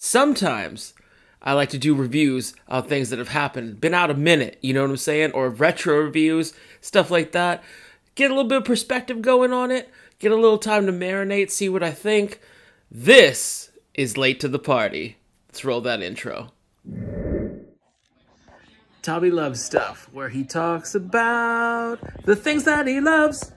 Sometimes I like to do reviews of things that have happened, been out a minute, you know what I'm saying? Or retro reviews, stuff like that. Get a little bit of perspective going on it, get a little time to marinate, see what I think. This is Late to the Party. Let's roll that intro. Tommy Loves Stuff, where he talks about the things that he loves.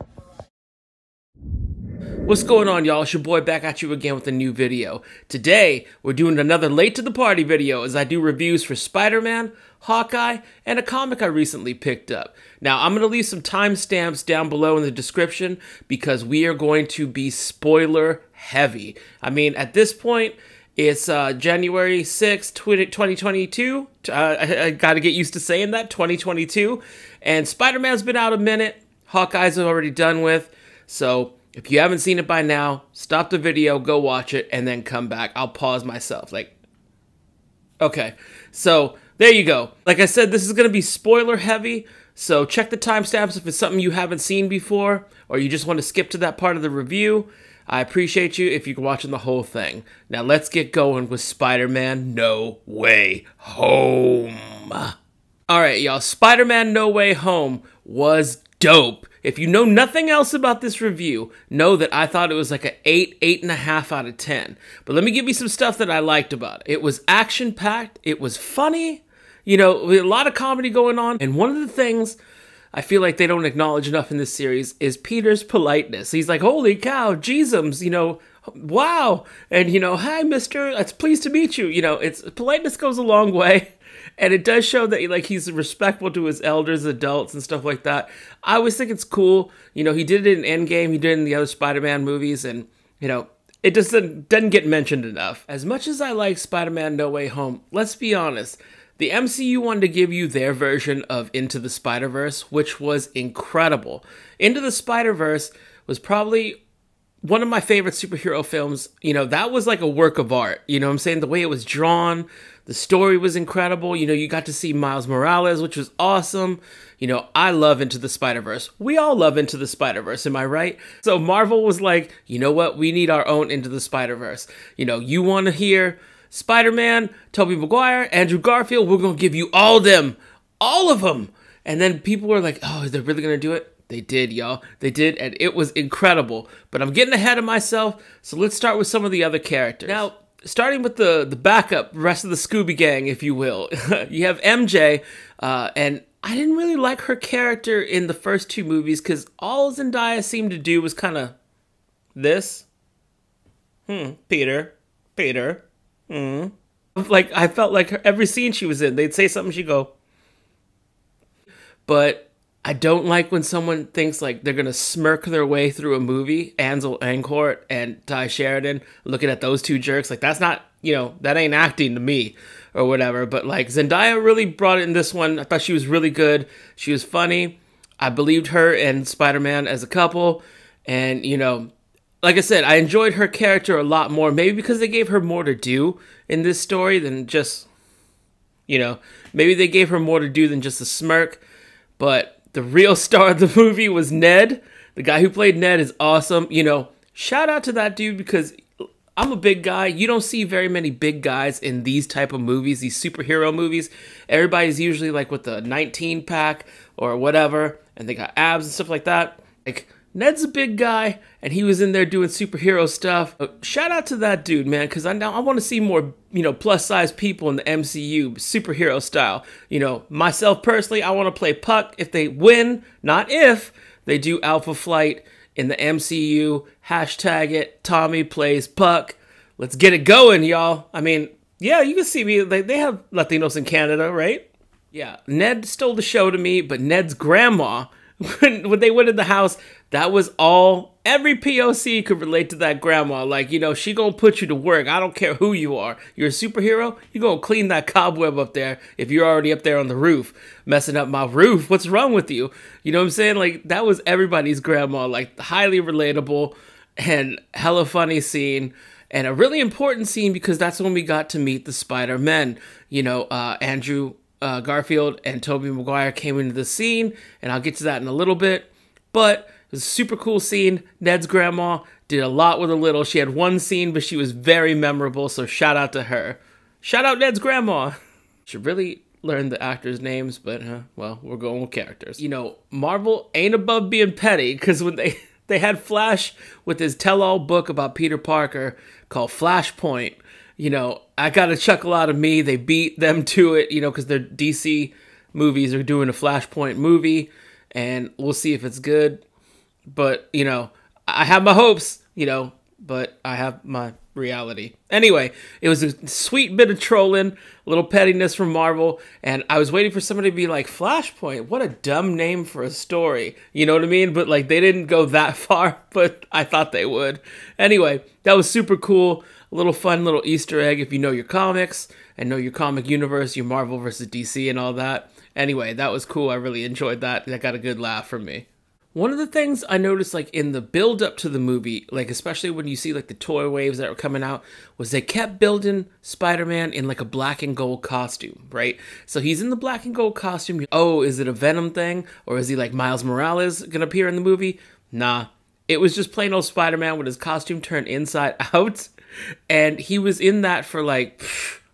What's going on, y'all? It's your boy back at you again with a new video. Today, we're doing another Late to the Party video as I do reviews for Spider-Man, Hawkeye, and a comic I recently picked up. Now, I'm going to leave some timestamps down below in the description because we are going to be spoiler heavy. I mean, at this point, it's January 6th, 2022. I got to get used to saying that, 2022. And Spider-Man's been out a minute. Hawkeye's already done with. So if you haven't seen it by now, stop the video, go watch it, and then come back. I'll pause myself. Okay. So there you go. Like I said, this is going to be spoiler heavy. So check the timestamps if it's something you haven't seen before, or you just want to skip to that part of the review. I appreciate you if you're watching the whole thing. Now let's get going with Spider-Man No Way Home. Alright, y'all. Spider-Man No Way Home was dope. If you know nothing else about this review, know that I thought it was like an 8, 8.5 out of 10. But let me give you some stuff that I liked about it. It was action-packed. It was funny. You know, with a lot of comedy going on. And one of the things I feel like they don't acknowledge enough in this series is Peter's politeness. He's like, holy cow, Jeezums, you know, wow. And, you know, hi, mister, it's pleased to meet you. You know, politeness goes a long way. And it does show that like he's respectful to his elders, adults, and stuff like that. I always think it's cool. You know, he did it in Endgame. He did it in the other Spider-Man movies. And, you know, it just doesn't get mentioned enough. As much as I like Spider-Man No Way Home, let's be honest. The MCU wanted to give you their version of Into the Spider-Verse, which was incredible. Into the Spider-Verse was probably one of my favorite superhero films. You know, that was like a work of art. You know what I'm saying? The way it was drawn, the story was incredible. You know, you got to see Miles Morales, which was awesome. You know, I love Into the Spider-Verse. We all love Into the Spider-Verse, am I right? So Marvel was like, you know what? We need our own Into the Spider-Verse. You know, you want to hear Spider-Man, Tobey Maguire, Andrew Garfield, we're going to give you all of them. And then people were like, oh, is they really going to do it? They did, y'all. They did, and it was incredible. But I'm getting ahead of myself, so let's start with some of the other characters. Now, starting with the backup, rest of the Scooby Gang, if you will. You have MJ, and I didn't really like her character in the first two movies, because all Zendaya seemed to do was kind of this. Peter. Like, I felt like every scene she was in, they'd say something, she'd go. But I don't like when someone thinks like they're going to smirk their way through a movie. Ansel Elgort and Ty Sheridan, looking at those two jerks. Like, that's not, you know, that ain't acting to me or whatever. But like, Zendaya really brought it in this one. I thought she was really good. She was funny. I believed her and Spider-Man as a couple. And, you know, like I said, I enjoyed her character a lot more, maybe because they gave her more to do in this story than just, you know, maybe they gave her more to do than just a smirk. But the real star of the movie was Ned. The guy who played Ned is awesome. You know, shout out to that dude because I'm a big guy. You don't see very many big guys in these type of movies, these superhero movies. Everybody's usually like with the 19 pack or whatever, and they got abs and stuff like that. Like, Ned's a big guy, and he was in there doing superhero stuff. Shout out to that dude, man, because I want to see more, you know, plus-size people in the MCU, superhero style. You know, myself personally, I want to play Puck if they win, not if they do Alpha Flight in the MCU. Hashtag it, Tommy plays Puck. Let's get it going, y'all. I mean, yeah, you can see me. They have Latinos in Canada, right? Yeah, Ned stole the show to me, but Ned's grandma, when they went in the house, that was all, every POC could relate to that grandma. Like, you know, she gonna put you to work. I don't care who you are. You're a superhero, you gonna clean that cobweb up there if you're already up there on the roof. Messing up my roof, what's wrong with you? You know what I'm saying? Like, that was everybody's grandma. Like, highly relatable and hella funny scene. And a really important scene because that's when we got to meet the Spider-Men. You know, Andrew Garfield and Tobey Maguire came into the scene, and I'll get to that in a little bit. But was a super cool scene. Ned's grandma did a lot with a little. She had one scene, but she was very memorable, so shout out to her. Shout out Ned's grandma. Should really learn the actors' names, but, well, we're going with characters. You know, Marvel ain't above being petty, because when they had Flash with his tell-all book about Peter Parker called Flashpoint, you know, I got a chuckle out of me. They beat them to it, you know, because their DC movies are doing a Flashpoint movie, and we'll see if it's good. But, you know, I have my hopes, you know, but I have my reality. Anyway, it was a sweet bit of trolling, a little pettiness from Marvel, and I was waiting for somebody to be like, Flashpoint, what a dumb name for a story. You know what I mean? But, like, they didn't go that far, but I thought they would. Anyway, that was super cool. A little fun little Easter egg if you know your comics and know your comic universe, your Marvel versus DC and all that. Anyway, that was cool. I really enjoyed that. That got a good laugh from me. One of the things I noticed, like, in the build-up to the movie, like, especially when you see, like, the toy waves that were coming out, was they kept building Spider-Man in, like, a black and gold costume, right? So he's in the black and gold costume. Oh, is it a Venom thing? Or is he, like, Miles Morales gonna appear in the movie? Nah. It was just plain old Spider-Man with his costume turned inside out. And he was in that for, like,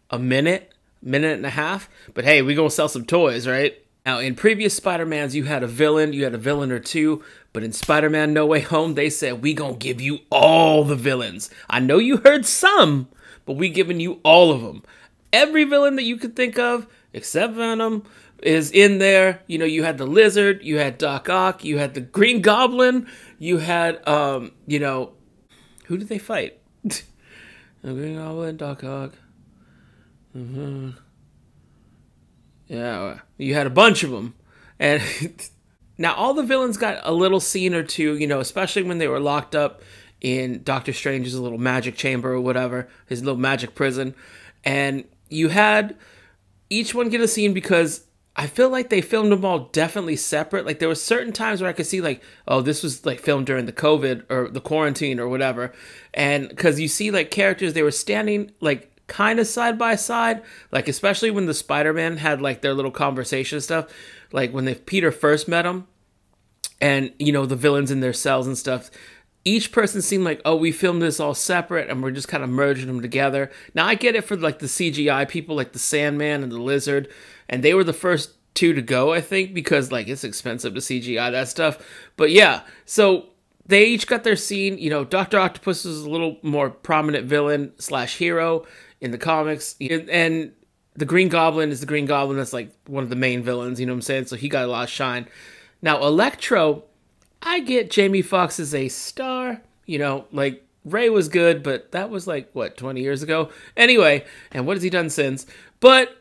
a minute and a half. But, hey, we gonna sell some toys, right? Now, in previous Spider-Mans, you had a villain or two, but in Spider-Man No Way Home, they said, we gonna give you all the villains. I know you heard some, but we giving you all of them. Every villain that you could think of, except Venom, is in there. You know, you had the Lizard, you had Doc Ock, you had the Green Goblin, you had, you know, who did they fight? The Green Goblin, Doc Ock. Yeah, you had a bunch of them. And now all the villains got a little scene or two, you know, especially when they were locked up in Doctor Strange's little magic chamber or whatever, his little magic prison. And you had each one get a scene because I feel like they filmed them all definitely separate. Like, there were certain times where I could see, like, oh, this was, like, filmed during the COVID or the quarantine or whatever. And because you see, like, characters, they were standing, like, kind of side by side, like, especially when the Spider-Man had, like, their little conversation stuff, like when Peter first met him, and, you know, the villains in their cells and stuff, each person seemed like, oh, we filmed this all separate and we're just kind of merging them together. Now, I get it for, like, the CGI people, like the Sandman and the Lizard, and they were the first two to go, I think, because, like, it's expensive to CGI that stuff. But yeah, so they each got their scene. You know, Dr. Octopus is a little more prominent villain / hero in the comics, and the Green Goblin is the Green Goblin that's, like, one of the main villains, you know what I'm saying? So he got a lot of shine. Now, Electro, I get Jamie Foxx is a star, you know, like, Ray was good, but that was, like, what, 20 years ago? Anyway, and what has he done since? But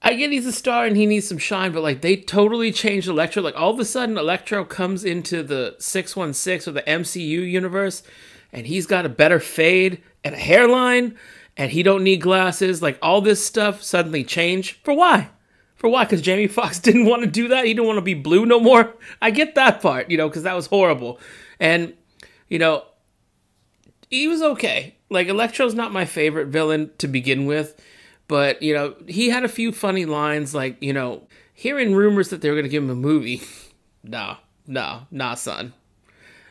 I get he's a star and he needs some shine, but, like, they totally changed Electro. Like, all of a sudden, Electro comes into the 616 or the MCU universe, and he's got a better fade and a hairline, and he don't need glasses. Like, all this stuff suddenly changed. For why? For why? Because Jamie Foxx didn't want to do that? He didn't want to be blue no more? I get that part, you know, because that was horrible. And, you know, he was okay. Like, Electro's not my favorite villain to begin with. But, you know, he had a few funny lines, like, you know, hearing rumors that they were going to give him a movie. Nah, son.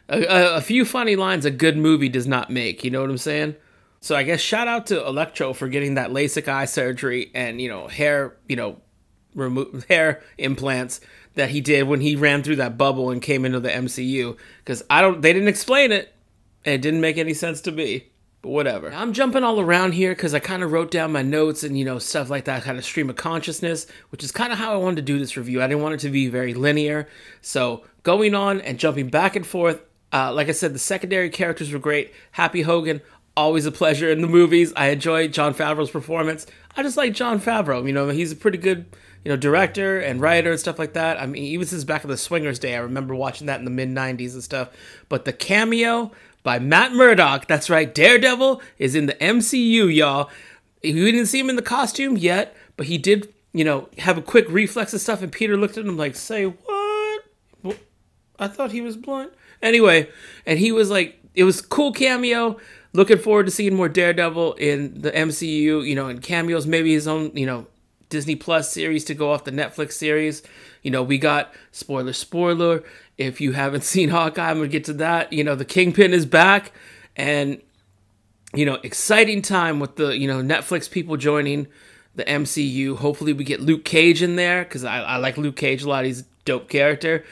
A few funny lines a good movie does not make, you know what I'm saying? So I guess shout out to Electro for getting that LASIK eye surgery and, you know, hair, you know, hair implants that he did when he ran through that bubble and came into the MCU. Because they didn't explain it, and it didn't make any sense to me. But whatever. I'm jumping all around here because I kind of wrote down my notes and, you know, stuff like that, kind of stream of consciousness, which is kind of how I wanted to do this review. I didn't want it to be very linear. So going on and jumping back and forth, like I said, the secondary characters were great. Happy Hogan, always a pleasure in the movies. I enjoyed Jon Favreau's performance. I just like Jon Favreau. You know, he's a pretty good, you know, director and writer and stuff like that. I mean, even since back in the Swingers day, I remember watching that in the mid-90s and stuff. But the cameo by Matt Murdock, that's right, Daredevil is in the MCU, y'all. We didn't see him in the costume yet, but he did, you know, have a quick reflex and stuff, and Peter looked at him like, say what? I thought he was blind. Anyway, and he was like, it was a cool cameo. Looking forward to seeing more Daredevil in the MCU, you know, and cameos, maybe his own, you know, Disney Plus series to go off the Netflix series. You know, we got, spoiler, if you haven't seen Hawkeye, I'm going to get to that. You know, the Kingpin is back, and, you know, exciting time with the, you know, Netflix people joining the MCU. Hopefully we get Luke Cage in there, because I like Luke Cage a lot. He's a dope character.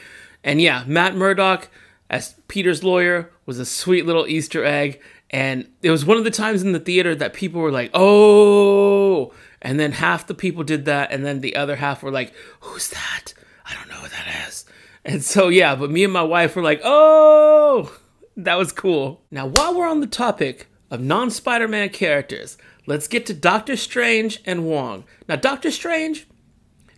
And yeah, Matt Murdock as Peter's lawyer was a sweet little Easter egg. And it was one of the times in the theater that people were like, oh, and then half the people did that. And then the other half were like, who's that? I don't know who that is. And so, yeah, but me and my wife were like, oh, that was cool. Now, while we're on the topic of non-Spider-Man characters, let's get to Doctor Strange and Wong. Now, Doctor Strange,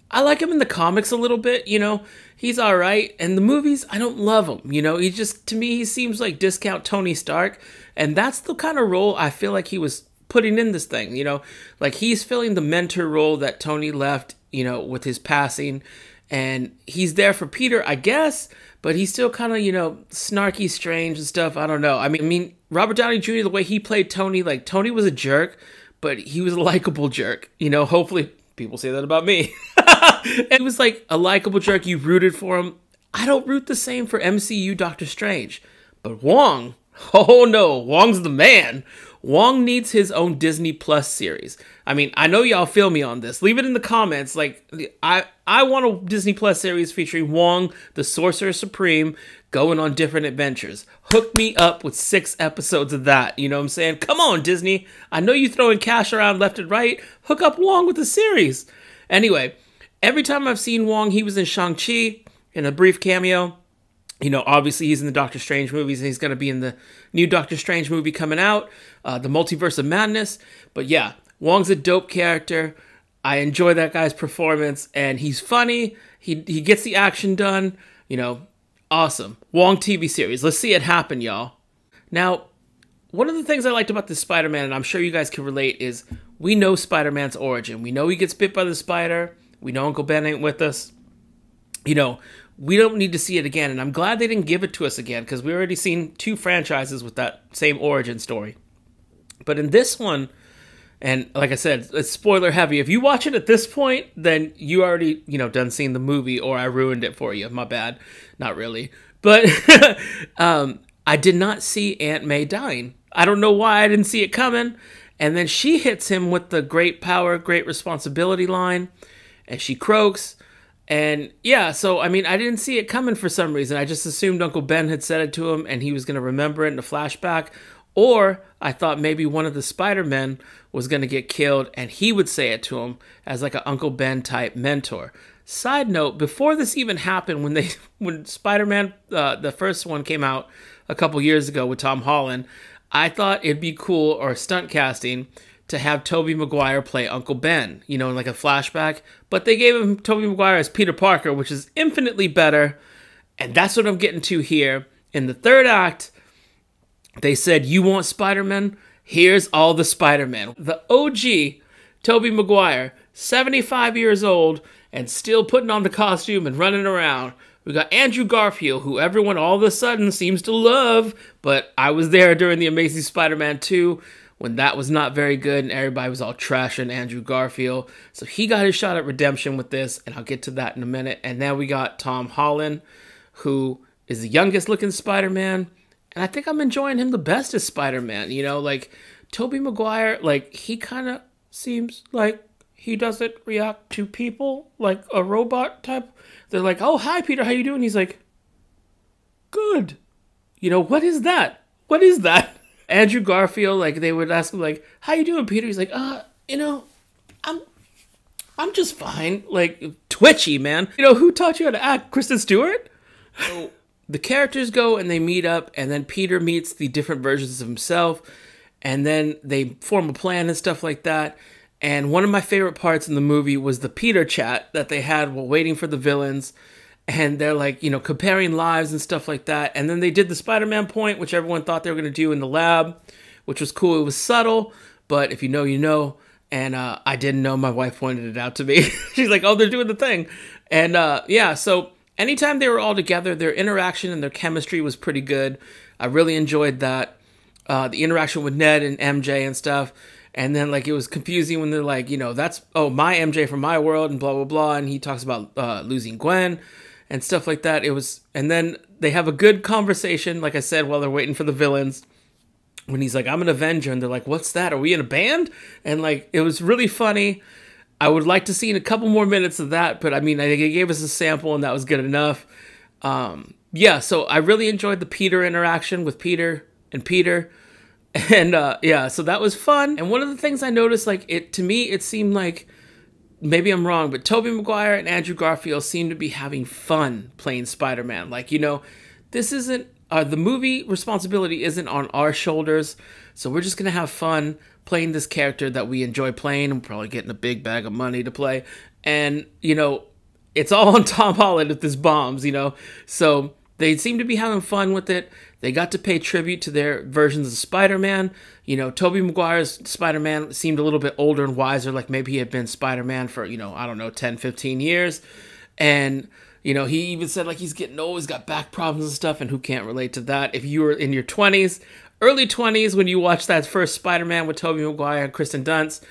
I like him in the comics a little bit, you know. He's all right. And the movies, I don't love him. You know, he just, to me, he seems like discount Tony Stark. And that's the kind of role I feel like he was putting in this thing, you know. Like, he's filling the mentor role that Tony left, you know, with his passing. And he's there for Peter, I guess. But he's still kind of, you know, snarky, strange and stuff. I don't know. I mean, Robert Downey Jr., the way he played Tony, like, Tony was a jerk, but he was a likable jerk. You know, hopefully people say that about me. And he was like a likable jerk. You rooted for him. I don't root the same for MCU Doctor Strange. But Wong, oh no, Wong's the man. Wong needs his own Disney Plus series. I mean, I know y'all feel me on this. Leave it in the comments. Like, I want a Disney Plus series featuring Wong, the Sorcerer Supreme, going on different adventures. Hook me up with 6 episodes of that. You know what I'm saying? Come on, Disney. I know you throwing cash around left and right. Hook up Wong with a series. Anyway, every time I've seen Wong, he was in Shang-Chi in a brief cameo. You know, obviously he's in the Doctor Strange movies, and he's going to be in the new Doctor Strange movie coming out, the Multiverse of Madness. But yeah, Wong's a dope character. I enjoy that guy's performance, and he's funny. He gets the action done. You know, awesome. Wong TV series. Let's see it happen, y'all. Now, one of the things I liked about this Spider-Man, and I'm sure you guys can relate, is we know Spider-Man's origin. We know he gets bit by the spider. We know Uncle Ben ain't with us. You know, we don't need to see it again, and I'm glad they didn't give it to us again, because we already seen 2 franchises with that same origin story. But in this one, and like I said, it's spoiler heavy. If you watch it at this point, then you already, you know, done seen the movie, or I ruined it for you. My bad. Not really. But I did not see Aunt May dying. I don't know why I didn't see it coming. And then she hits him with the great power, great responsibility line, and she croaks. And yeah, so, I mean, I didn't see it coming for some reason. I just assumed Uncle Ben had said it to him and he was going to remember it in a flashback. Or I thought maybe one of the Spider-Men was going to get killed and he would say it to him as like an Uncle Ben type mentor. Side note, before this even happened, when Spider-Man, the first one came out a couple years ago with Tom Holland, I thought it'd be cool, or stunt casting, to have Tobey Maguire play Uncle Ben, you know, in like a flashback. But they gave him Tobey Maguire as Peter Parker, which is infinitely better. And that's what I'm getting to here. In the 3rd act, they said, you want Spider-Man? Here's all the Spider-Man. The OG Tobey Maguire, 75 years old, and still putting on the costume and running around. We got Andrew Garfield, who everyone all of a sudden seems to love, but I was there during the Amazing Spider-Man 2 when that was not very good and everybody was all trashing Andrew Garfield. So he got his shot at redemption with this, and I'll get to that in a minute. And then we got Tom Holland, who is the youngest looking Spider-Man, and I think I'm enjoying him the best as Spider-Man. You know, like, Tobey Maguire, like, he kind of seems like he doesn't react to people like a robot type. They're like, oh, hi, Peter, how you doing? He's like, good. You know, what is that? What is that? Andrew Garfield, like, they would ask him, like, how you doing, Peter? He's like, you know, I'm just fine. Like, twitchy, man. You know, who taught you how to act? Kristen Stewart? So the characters go and they meet up, and then Peter meets the different versions of himself, and then they form a plan and stuff like that. And one of my favorite parts in the movie was the Peter chat that they had while waiting for the villains. And they're like, you know, comparing lives and stuff like that. And then they did the Spider-Man point, which everyone thought they were going to do in the lab, which was cool. It was subtle, but if you know, you know. And I didn't know. My wife pointed it out to me. She's like, oh, they're doing the thing. And yeah, so anytime they were all together, their interaction and their chemistry was pretty good. I really enjoyed that. The interaction with Ned and MJ and stuff. And then like it was confusing when they're like, you know, that's, oh, my MJ from my world and blah, blah, blah. And he talks about losing Gwen and stuff like that. It was, and then they have a good conversation, like I said, while they're waiting for the villains. When he's like, I'm an Avenger. And they're like, what's that? Are we in a band? And like, it was really funny. I would like to see a couple more minutes of that. But I mean, they gave us a sample and that was good enough. Yeah, so I really enjoyed the Peter interaction with Peter and Peter. And yeah, so that was fun. And one of the things I noticed, like, to me, it seemed like, maybe I'm wrong, but Tobey Maguire and Andrew Garfield seem to be having fun playing Spider-Man. Like, you know, this isn't, the movie responsibility isn't on our shoulders, so we're just going to have fun playing this character that we enjoy playing, and probably getting a big bag of money to play. And, you know, it's all on Tom Holland if this bombs, you know. So they seem to be having fun with it. They got to pay tribute to their versions of Spider-Man. You know, Tobey Maguire's Spider-Man seemed a little bit older and wiser, like maybe he had been Spider-Man for, you know, I don't know, 10, 15 years. And, you know, he even said, like, he's getting old, he's got back problems and stuff, and who can't relate to that? If you were in your 20s, early 20s, when you watched that first Spider-Man with Tobey Maguire and Kristen Dunst,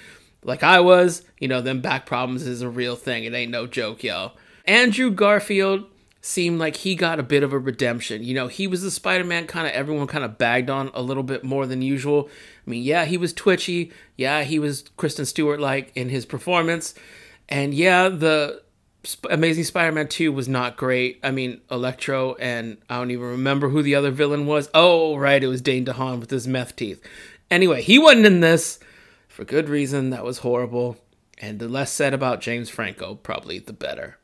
like I was, you know, them back problems is a real thing. It ain't no joke, yo. Andrew Garfield seemed like he got a bit of a redemption. You know, he was the Spider-Man everyone kind of bagged on a little bit more than usual. I mean, yeah, he was twitchy. Yeah, he was Kristen Stewart-like in his performance. And yeah, the Amazing Spider-Man 2 was not great. I mean, Electro, and I don't even remember who the other villain was. Oh, right, it was Dane DeHaan with his meth teeth. Anyway, he wasn't in this for good reason. That was horrible. And the less said about James Franco, probably the better.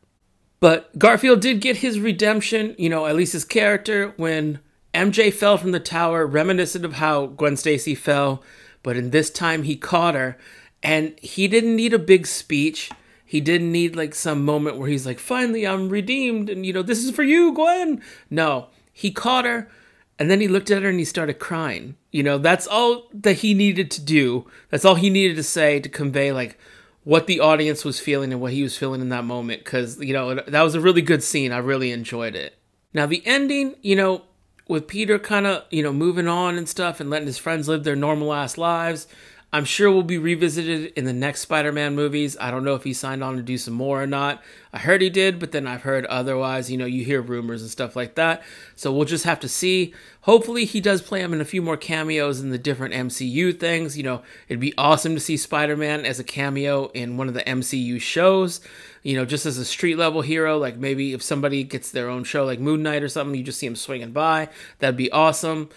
But Garfield did get his redemption, you know, at least his character, when MJ fell from the tower, reminiscent of how Gwen Stacy fell, but in this time he caught her, and he didn't need a big speech. He didn't need like some moment where he's like, finally I'm redeemed, and you know, this is for you, Gwen. No, he caught her, and then he looked at her and he started crying. You know, that's all that he needed to do. That's all he needed to say to convey like what the audience was feeling and what he was feeling in that moment. Because, you know, that was a really good scene. I really enjoyed it. Now, the ending, you know, with Peter kind of, you know, moving on and stuff and letting his friends live their normal ass lives, I'm sure will be revisited in the next Spider-Man movies. I don't know if he signed on to do some more or not. I heard he did, but then I've heard otherwise. You know, you hear rumors and stuff like that. So we'll just have to see. Hopefully he does play him in a few more cameos in the different MCU things. You know, it'd be awesome to see Spider-Man as a cameo in one of the MCU shows. You know, just as a street-level hero. Like maybe if somebody gets their own show like Moon Knight or something, you just see him swinging by. That'd be awesome.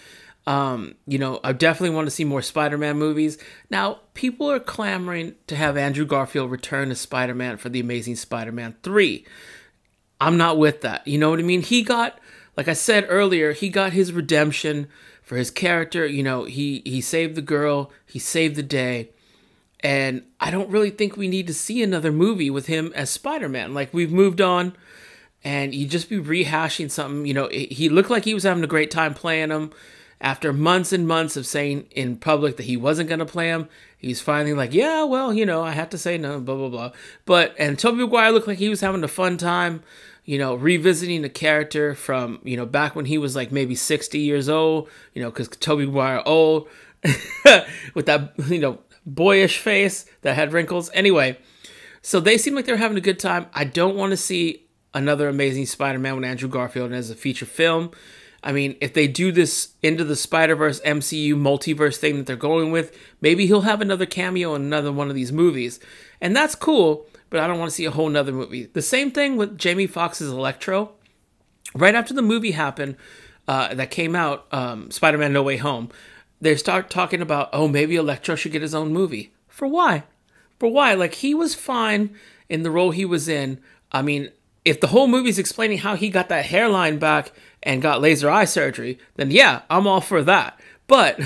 You know, I definitely want to see more Spider-Man movies. Now, people are clamoring to have Andrew Garfield return as Spider-Man for The Amazing Spider-Man 3. I'm not with that. You know what I mean? He got, like I said earlier, he got his redemption for his character. You know, he saved the girl. He saved the day. And I don't really think we need to see another movie with him as Spider-Man. Like, we've moved on. And you'd just be rehashing something. You know, he looked like he was having a great time playing him. After months and months of saying in public that he wasn't going to play him, he's finally like, yeah, well, you know, I had to say no, blah, blah, blah. And Tobey Maguire looked like he was having a fun time, you know, revisiting the character from, you know, back when he was like maybe 60 years old, you know, because Tobey Maguire old, with that, you know, boyish face that had wrinkles. Anyway, so they seem like they're having a good time. I don't want to see another Amazing Spider-Man with Andrew Garfield as a feature film. I mean, if they do this Into the Spider-Verse MCU multiverse thing that they're going with, maybe he'll have another cameo in another one of these movies. And that's cool, but I don't want to see a whole nother movie. The same thing with Jamie Foxx's Electro. Right after the movie happened, that came out, Spider-Man No Way Home, they start talking about, oh, maybe Electro should get his own movie. For why? For why? Like, he was fine in the role he was in. I mean, if the whole movie's explaining how he got that hairline back and got laser eye surgery, then yeah, I'm all for that. But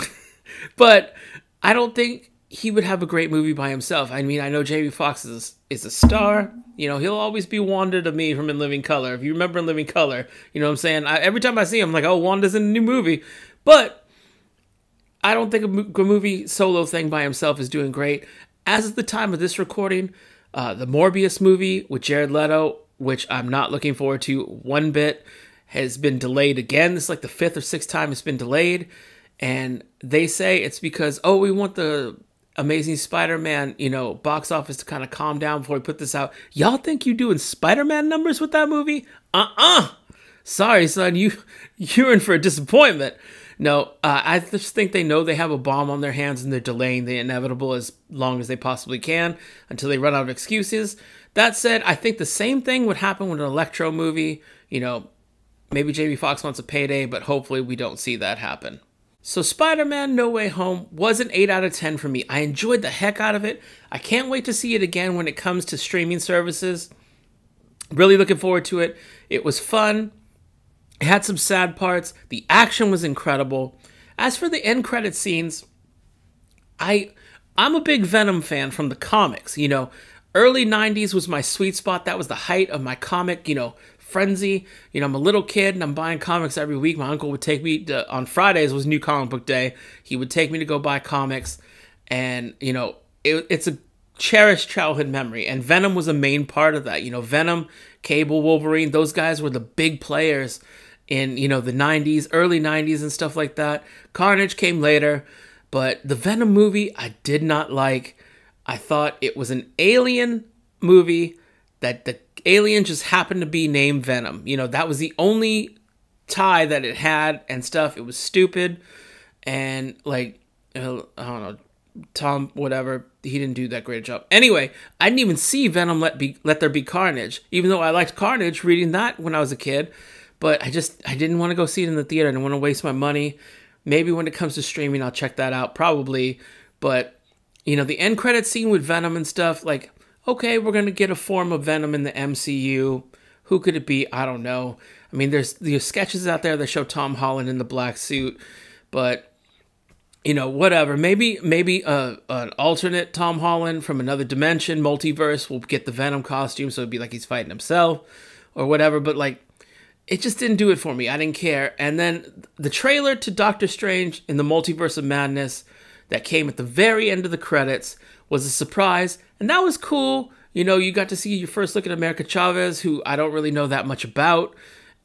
I don't think he would have a great movie by himself. I mean, I know Jamie Foxx is a star. You know, he'll always be Wanda to me from In Living Color. If you remember In Living Color, you know what I'm saying? Every time I see him, I'm like, oh, Wanda's in a new movie. But I don't think a movie solo thing by himself is doing great. As of the time of this recording, the Morbius movie with Jared Leto, which I'm not looking forward to one bit, has been delayed again. This is like the 5th or 6th time it's been delayed. And they say it's because, oh, we want the Amazing Spider-Man, you know, box office to kind of calm down before we put this out. Y'all think you doing Spider-Man numbers with that movie? Sorry, son, you're in for a disappointment. No, I just think they know they have a bomb on their hands and they're delaying the inevitable as long as they possibly can until they run out of excuses. That said, I think the same thing would happen with an Electro movie. You know, maybe Jamie Foxx wants a payday, but hopefully we don't see that happen. So Spider-Man No Way Home was an 8 out of 10 for me. I enjoyed the heck out of it. I can't wait to see it again when it comes to streaming services. Really looking forward to it. It was fun. It had some sad parts. The action was incredible. As for the end credit scenes, I'm a big Venom fan from the comics. You know, early 90s was my sweet spot. That was the height of my comic, you know, frenzy. You know, I'm a little kid and I'm buying comics every week. My uncle would take me to, on Fridays was New Comic Book Day. He would take me to go buy comics. And, you know, it's a cherished childhood memory. And Venom was a main part of that. You know, Venom, Cable, Wolverine, those guys were the big players in, you know, the 90s, early 90s and stuff like that. Carnage came later, but the Venom movie I did not like. I thought it was an alien movie that the alien just happened to be named Venom. You know, that was the only tie that it had and stuff. It was stupid. And like, I don't know, Tom, whatever, he didn't do that great a job. Anyway, I didn't even see Venom Let There Be Carnage, even though I liked Carnage reading that when I was a kid. But I didn't want to go see it in the theater. I didn't want to waste my money. Maybe when it comes to streaming, I'll check that out, probably. But, you know, the end credit scene with Venom and stuff, like, okay, we're going to get a form of Venom in the MCU. Who could it be? I don't know. I mean, there's sketches out there that show Tom Holland in the black suit. But, you know, whatever. Maybe an alternate Tom Holland from another dimension, multiverse, will get the Venom costume, so it'd be like he's fighting himself or whatever. But, like, it just didn't do it for me. I didn't care. And then the trailer to Doctor Strange in the Multiverse of Madness that came at the very end of the credits was a surprise. And that was cool. You know, you got to see your first look at America Chavez, who I don't really know that much about.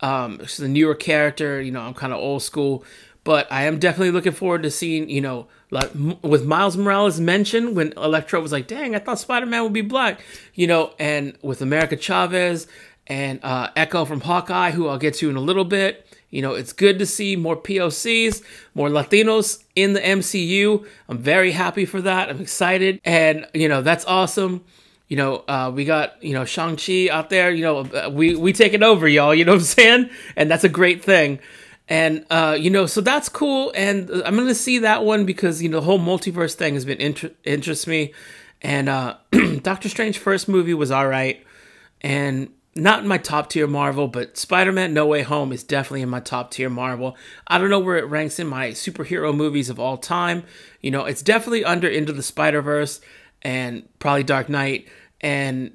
She's a newer character. You know, I'm kind of old school. But I am definitely looking forward to seeing, you know, like with Miles Morales mentioned when Electro was like, dang, I thought Spider-Man would be black. You know, and with America Chavez and Echo from Hawkeye, who I'll get to in a little bit. You know, it's good to see more POCs, more Latinos in the MCU. I'm very happy for that. I'm excited. And, you know, that's awesome. You know, we got, you know, Shang-Chi out there. You know, we take it over, y'all. You know what I'm saying? And that's a great thing. And, you know, so that's cool. And I'm going to see that one because, you know, the whole multiverse thing has been interests me. And Doctor Strange first movie was all right. And not in my top tier Marvel, but Spider-Man No Way Home is definitely in my top tier Marvel. I don't know where it ranks in my superhero movies of all time. You know, it's definitely under Into the Spider-Verse and probably Dark Knight. And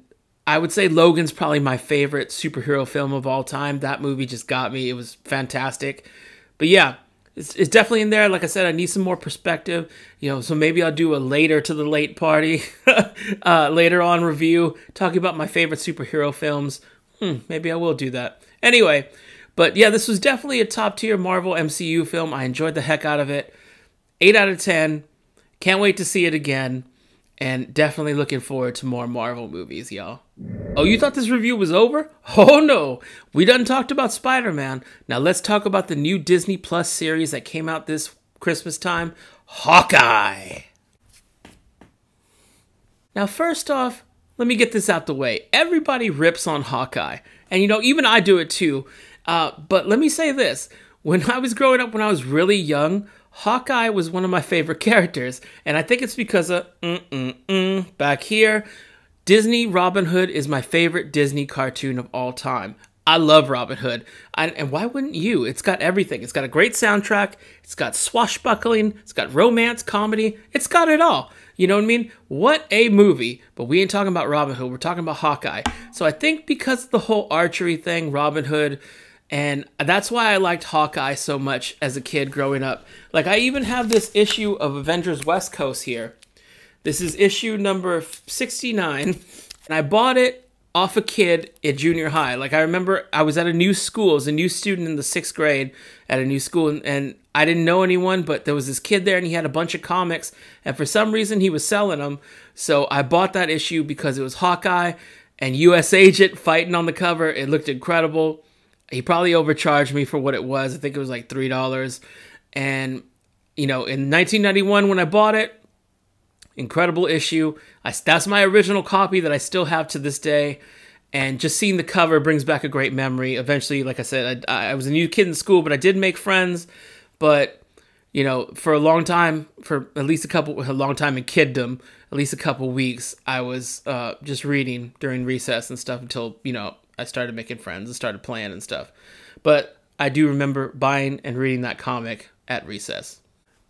I would say Logan's probably my favorite superhero film of all time. That movie just got me. It was fantastic. But yeah, it's definitely in there. Like I said, I need some more perspective. You know, so maybe I'll do a later to the late party, later on review, talking about my favorite superhero films. Maybe I will do that. Anyway, but yeah, this was definitely a top tier Marvel MCU film. I enjoyed the heck out of it. 8 out of 10. Can't wait to see it again. And definitely looking forward to more Marvel movies, y'all. Oh, you thought this review was over? Oh no, we done talked about Spider-Man. Now let's talk about the new Disney Plus series that came out this Christmas time, Hawkeye. Now first off, let me get this out the way. Everybody rips on Hawkeye. And you know, even I do it too. But let me say this. When I was growing up, when I was really young, Hawkeye was one of my favorite characters. And I think it's because of back here. Disney Robin Hood is my favorite Disney cartoon of all time. I love Robin Hood. And why wouldn't you? It's got everything. It's got a great soundtrack. It's got swashbuckling. It's got romance, comedy. It's got it all. You know what I mean? What a movie. But we ain't talking about Robin Hood. We're talking about Hawkeye. So I think because of the whole archery thing, Robin Hood, and that's why I liked Hawkeye so much as a kid growing up. Like, I even have this issue of Avengers West Coast here. This is issue number 69. And I bought it off a kid in junior high. Like, I remember I was at a new school. I was a new student in the 6th grade at a new school, and I didn't know anyone, but there was this kid there, and he had a bunch of comics, and for some reason, he was selling them. So I bought that issue because it was Hawkeye and U.S. Agent fighting on the cover. It looked incredible. He probably overcharged me for what it was. I think it was like $3. And, you know, in 1991, when I bought it, incredible issue. That's my original copy that I still have to this day. And just seeing the cover brings back a great memory. Eventually, like I said, I was a new kid in school, but I did make friends. But, you know, for a long time, for at least a long time in kiddom, at least a couple weeks, I was just reading during recess and stuff until, you know, I started making friends and started playing and stuff. But I do remember buying and reading that comic at recess.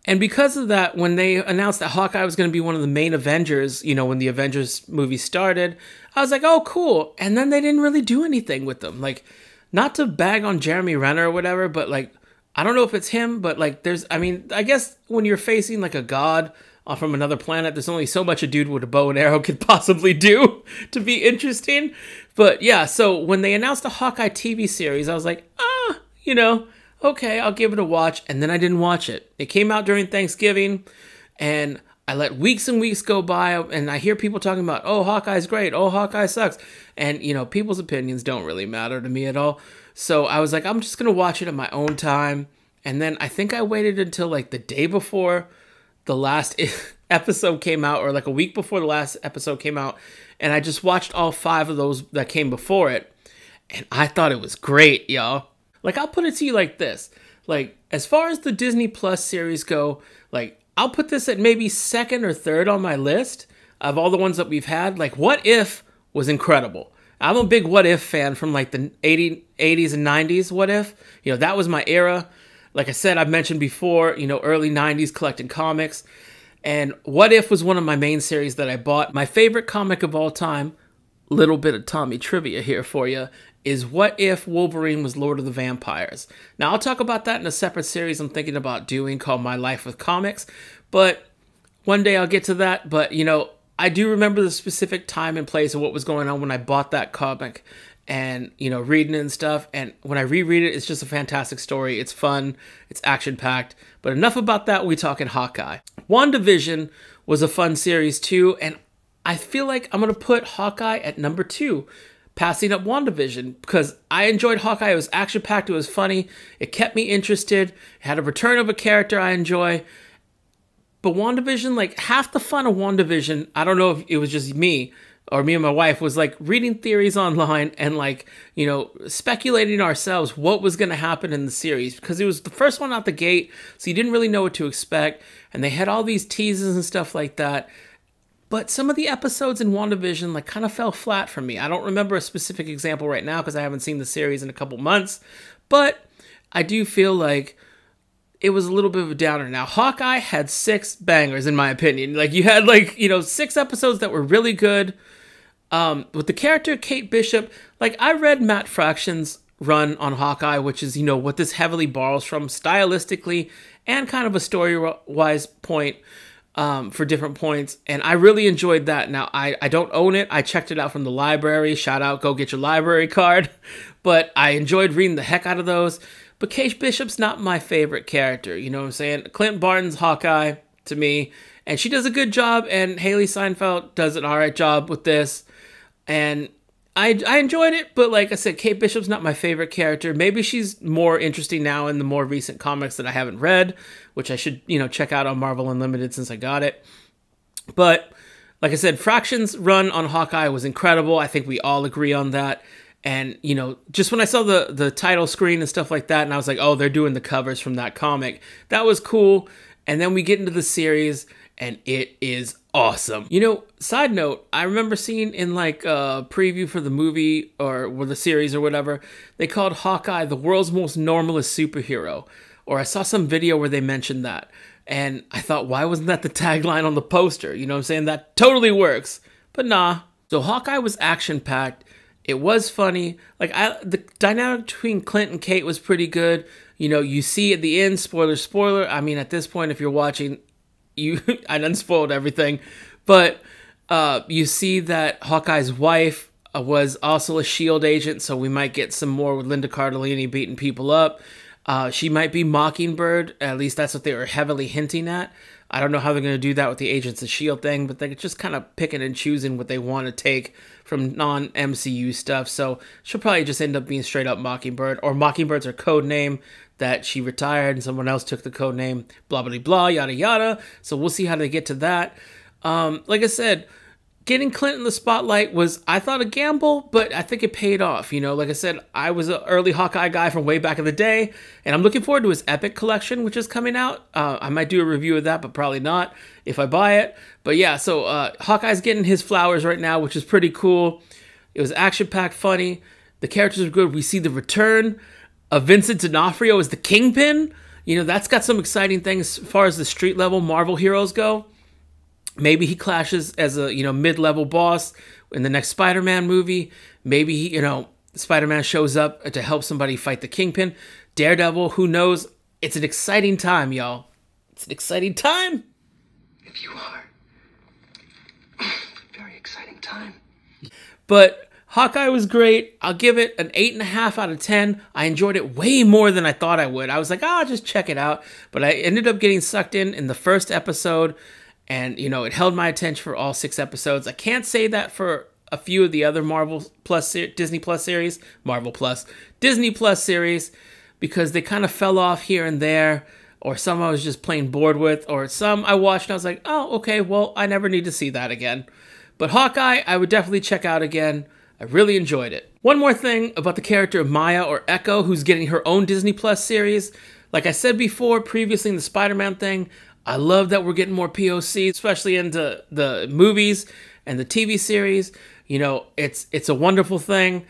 And because of that, when they announced that Hawkeye was going to be one of the main Avengers, you know, when the Avengers movie started, I was like, oh, cool. And then they didn't really do anything with them. Like, not to bag on Jeremy Renner or whatever, but like, I don't know if it's him, but like, I guess when you're facing like a god from another planet, there's only so much a dude with a bow and arrow could possibly do to be interesting. But yeah, so when they announced the Hawkeye TV series, I was like, you know, okay, I'll give it a watch. And then I didn't watch it. It came out during Thanksgiving, and I let weeks and weeks go by, and I hear people talking about, oh, Hawkeye's great, oh, Hawkeye sucks. And, you know, people's opinions don't really matter to me at all. So I was like, I'm just going to watch it at my own time. And then I think I waited until like the day before the last episode came out, or like a week before the last episode came out, and I just watched all 5 of those that came before it, and I thought it was great, y'all. Like, I'll put it to you like this. Like, as far as the Disney Plus series go, like, I'll put this at maybe 2nd or 3rd on my list of all the ones that we've had. Like, What If was incredible. I'm a big What If fan from, like, the 80s and 90s What If. You know, that was my era. Like I said, I've mentioned before, you know, early 90s collecting comics. And What If was one of my main series that I bought. My favorite comic of all time, little bit of Tommy trivia here for you, is What If Wolverine was Lord of the Vampires. Now, I'll talk about that in a separate series I'm thinking about doing called My Life with Comics, but one day I'll get to that. But, you know, I do remember the specific time and place of what was going on when I bought that comic and, you know, reading it and stuff. And when I reread it, it's just a fantastic story. It's fun. It's action-packed. But enough about that. We talking Hawkeye. WandaVision was a fun series, too, and I feel like I'm going to put Hawkeye at number 2. Passing up WandaVision, because I enjoyed Hawkeye. It was action-packed. It was funny. It kept me interested. It had a return of a character I enjoy. But WandaVision, like, half the fun of WandaVision, I don't know if it was just me or me and my wife, was like reading theories online and like, you know, speculating ourselves what was going to happen in the series, because it was the first one out the gate, so you didn't really know what to expect. And they had all these teases and stuff like that. But some of the episodes in WandaVision like kind of fell flat for me. I don't remember a specific example right now because I haven't seen the series in a couple months. But I do feel like it was a little bit of a downer. Now, Hawkeye had 6 bangers, in my opinion. Like, you had, like, you know, 6 episodes that were really good. With the character Kate Bishop, like, I read Matt Fraction's run on Hawkeye, which is, you know, what this heavily borrows from stylistically and kind of a story-wise point. For different points, and I really enjoyed that. Now, I don't own it. I checked it out from the library. Shout out, go get your library card. But I enjoyed reading the heck out of those. But Kate Bishop's not my favorite character, you know what I'm saying? Clint Barton's Hawkeye, to me, and she does a good job, and Haley Steinfeld does an alright job with this. And I enjoyed it, but like I said, Kate Bishop's not my favorite character. Maybe she's more interesting now in the more recent comics that I haven't read, which I should, you know, check out on Marvel Unlimited since I got it. But like I said, Fraction's run on Hawkeye was incredible. I think we all agree on that. And, you know, just when I saw the title screen and stuff like that, and I was like, oh, they're doing the covers from that comic. That was cool. And then we get into the series, and it is awesome. You know, side note, I remember seeing in like a preview for the movie or the series or whatever, they called Hawkeye the world's most normalist superhero. Or I saw some video where they mentioned that. And I thought, why wasn't that the tagline on the poster? You know what I'm saying? That totally works. But nah. So Hawkeye was action-packed. It was funny. Like, the dynamic between Clint and Kate was pretty good. You know, you see at the end, spoiler. I mean, at this point, if you're watching, I done spoiled everything. But you see that Hawkeye's wife was also a S.H.I.E.L.D. agent, so we might get some more with Linda Cardellini beating people up. She might be Mockingbird. At least that's what they were heavily hinting at. I don't know how they're going to do that with the Agents of S.H.I.E.L.D. thing, but they're just kind of picking and choosing what they want to take from non-MCU stuff. So she'll probably just end up being straight up Mockingbird, or Mockingbird's her code name that she retired and someone else took the code name, blah, blah, blah, yada, yada. So we'll see how they get to that. Like I said, getting Clint in the spotlight was, I thought, a gamble, but I think it paid off. You know, like I said, I was an early Hawkeye guy from way back in the day, and I'm looking forward to his Epic collection, which is coming out. I might do a review of that, but probably not if I buy it. But yeah, so Hawkeye's getting his flowers right now, which is pretty cool. It was action-packed, funny. The characters are good. We see the return of Vincent D'Onofrio as the Kingpin. You know, that's got some exciting things as far as the street-level Marvel heroes go. Maybe he clashes as a, mid-level boss in the next Spider-Man movie. Maybe, Spider-Man shows up to help somebody fight the Kingpin. Daredevil, who knows? It's an exciting time, y'all. It's an exciting time. If you are. Very exciting time. But Hawkeye was great. I'll give it an 8.5 out of 10. I enjoyed it way more than I thought I would. I was like, I'll just check it out. But I ended up getting sucked in the first episode. And, it held my attention for all 6 episodes. I can't say that for a few of the other Disney Plus series, Disney Plus series, because they kind of fell off here and there, or some I was just plain bored with, or some I watched and I was like, oh, okay, well, I never need to see that again. But Hawkeye, I would definitely check out again. I really enjoyed it. One more thing about the character of Maya, or Echo, who's getting her own Disney Plus series. Like I said before, previously in the Spider-Man thing, I love that we're getting more POC, especially into the movies and the TV series. It's a wonderful thing.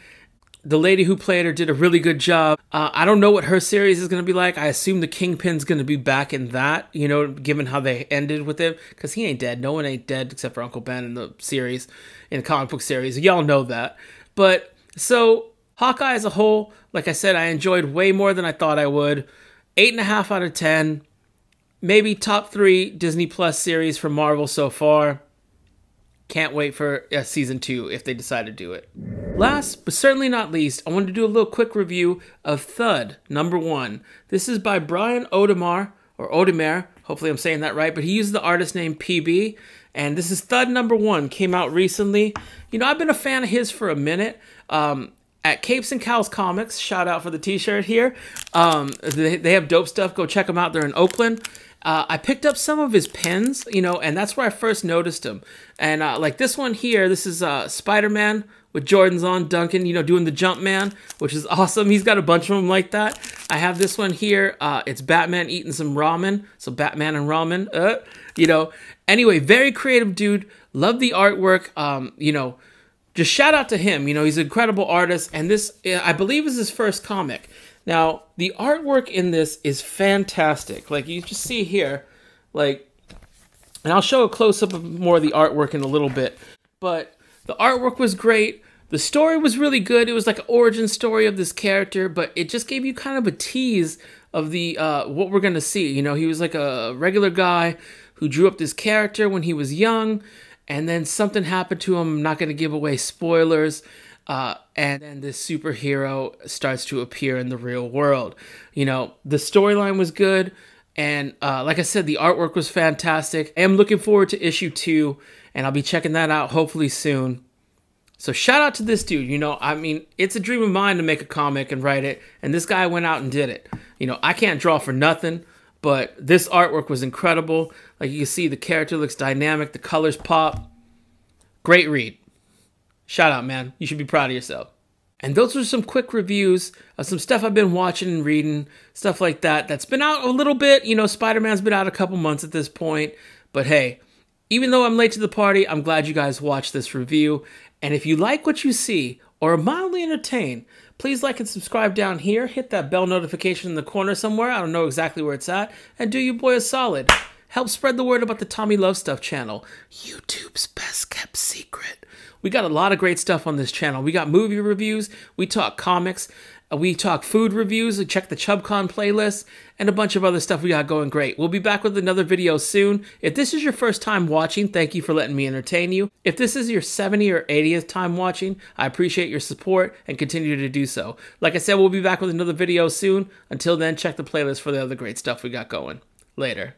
The lady who played her did a really good job. I don't know what her series is going to be like. I assume the Kingpin's going to be back in that, given how they ended with him. Because he ain't dead. No one ain't dead except for Uncle Ben in the series, in the comic book series. Y'all know that. But, so, Hawkeye as a whole, like I said, I enjoyed way more than I thought I would. 8.5 out of 10. Maybe top 3 Disney Plus series from Marvel so far. Can't wait for season 2 if they decide to do it. Last, but certainly not least, I wanted to do a little quick review of Thud, #1. This is by Bryan Odiamar, or Odiamar, hopefully I'm saying that right, but he used the artist name Peabe, and this is Thud #1, came out recently. I've been a fan of his for a minute. At Capes and Cows Comics, shout out for the t-shirt here. They have dope stuff. Go check them out. They're in Oakland. I picked up some of his pens, and that's where I first noticed him. And like this one here, this is Spider-Man with Jordans on, Duncan, doing the jump man, which is awesome. He's got a bunch of them like that. I have this one here. It's Batman eating some ramen. So Batman and ramen, Anyway, very creative dude. Love the artwork. Just shout out to him. He's an incredible artist. And this, I believe, is his first comic. Now, the artwork in this is fantastic. Like, you just see here, and I'll show a close-up of more of the artwork in a little bit. But the artwork was great. The story was really good. It was like an origin story of this character, but it just gave you kind of a tease of the what we're going to see. He was like a regular guy who drew up this character when he was young, and then something happened to him. I'm not going to give away spoilers. And then this superhero starts to appear in the real world. The storyline was good. And like I said, the artwork was fantastic. I am looking forward to issue 2. And I'll be checking that out hopefully soon. So shout out to this dude. It's a dream of mine to make a comic and write it. And this guy went out and did it. I can't draw for nothing. But this artwork was incredible. Like you can see, the character looks dynamic. The colors pop. Great read. Shout out, man. You should be proud of yourself. And those were some quick reviews of some stuff I've been watching and reading, stuff like that. That's been out a little bit. Spider-Man's been out a couple months at this point. But hey, even though I'm late to the party, I'm glad you guys watched this review. And if you like what you see or are mildly entertained, please like and subscribe down here. Hit that bell notification in the corner somewhere. I don't know exactly where it's at. And do your boy a solid. Help spread the word about the Tommy Love Stuff channel, YouTube's best kept secret. We got a lot of great stuff on this channel. We got movie reviews, we talk comics, We talk food reviews, we check the ChubCon playlist, and a bunch of other stuff we got going great. We'll be back with another video soon. If this is your first time watching, thank you for letting me entertain you. If this is your 70th or 80th time watching, I appreciate your support and continue to do so. Like I said, we'll be back with another video soon. Until then, check the playlist for the other great stuff we got going. Later.